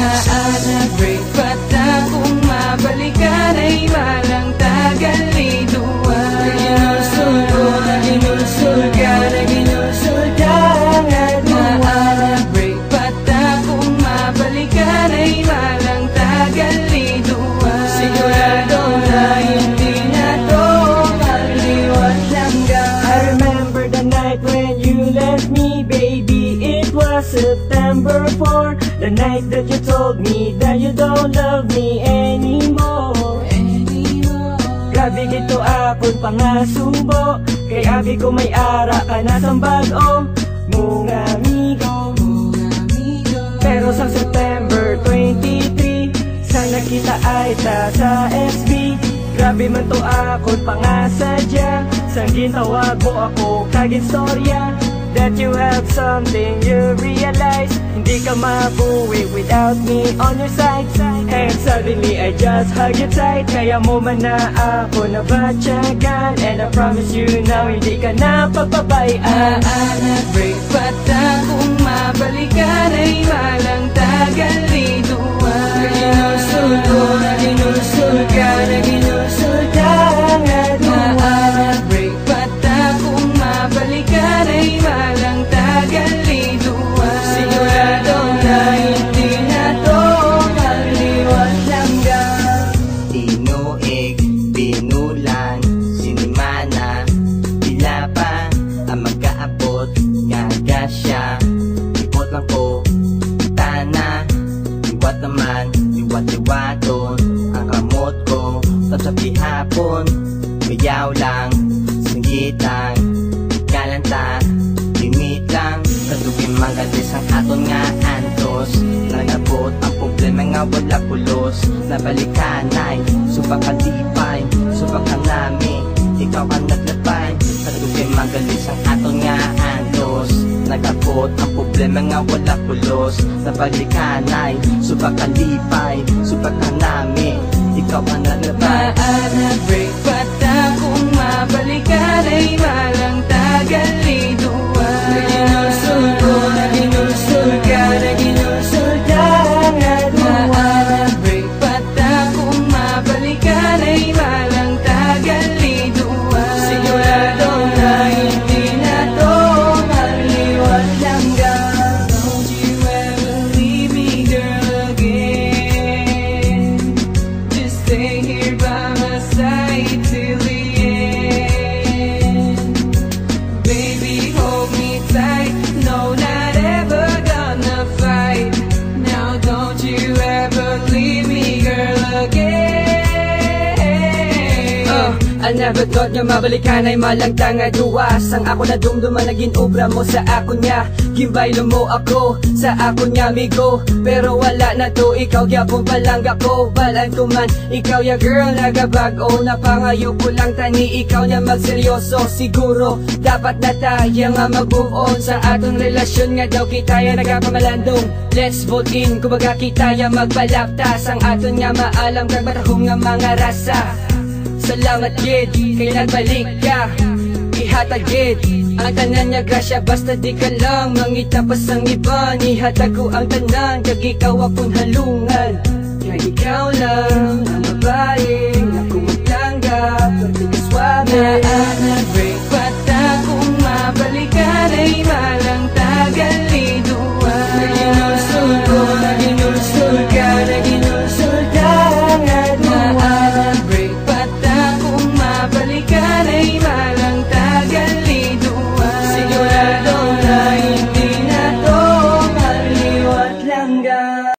Naana break bata kung mabalikan ay malang tagal liduan. Naginusul ko, naginusul ka, naginusul ka at naana break bata kung mabalikan ay malang tagal liduan. Sigurado na hindi na to magliwat langga. I remember the night when you left me, baby. It was September 4, the night that you told me that you don't love me anymore. Grabe gito akong pangasubo, kay abi ko may ara ka na sang bago mong amigo. Pero sa September 23, sana kita ay ta sa SB. Grabe man to akong pangasadya, sang gintawag mo ako kaginstorya. That you have something you realize, hindi ka mabuwi without me on your side. And suddenly I just hug you tight, kaya mo man na ako nabatyagan. And I promise you now, hindi ka na papabayaan. Naana break bata kung mabalikan ay malang tagal liduan. Naginusul ko, naginusul ka, naginusul ka at naana break bata kung mabalikan ay malang tagal liduan. Sigurado na hindi na to magliwat langga. Tinuig, pinulan, sinimana, pila pa ang magkaabot, ngaga siya. Ipot lang ko, tana, liwat naman, liwat-liwaton ang kamot ko. Tapos hapon, mayaw lang, singgitang, kalanta, limit lang. Katugin magalis ang aton nga antos. Nagabot ang problema nga wala pulos. Nabalikan ay subakalipay, subakan nami, ikaw ang naglapay. Katugin magalis ang aton nga antos. Nagabot ang problema nga wala pulos. Nabalikan ay subakalipay, subakan nami, ikaw ang naglapay. Naana break bata kung mabalikan ay malang tagal liduan. Naginusul ko, naginusul ka, naginusul ka at naana break bata kung mabalikan ay malang tagal liduan. Sigurado na hindi na to magliwat langga. Don't you ever leave me, girl, again. Just stay here by my side till the end. Baby, hold me tight. No, not ever gonna fight. Now don't you ever leave me, girl, again. I never thought nga mabalikan ay malangtang nga duwas. Ang ako na dumduman naging obra mo sa ako niya. Gimbaylo mo ako sa ako niya, amigo. Pero wala na to, ikaw gyapon palangga ko. Balaan ko man, ikaw ya girl nagabago. Napangayo ko lang tani, ikaw niya magseryoso. Siguro, dapat na tayo nga mag-move on sa atong relasyon nga daw kita ya nagapamalandong. Let's vote in, kumbaga kita ya magbalaptas. Ang aton nga maalam kag batahong nga mga rasa. Salamat gid, kay nagbalik ka. Ihatag gid ang tanan niya grasya, basta di ka lang mangita pa sang iba. Ihatag ko ang tanan, kag ikaw akong halungan. Kaya ikaw lang ang babae na kumagtangga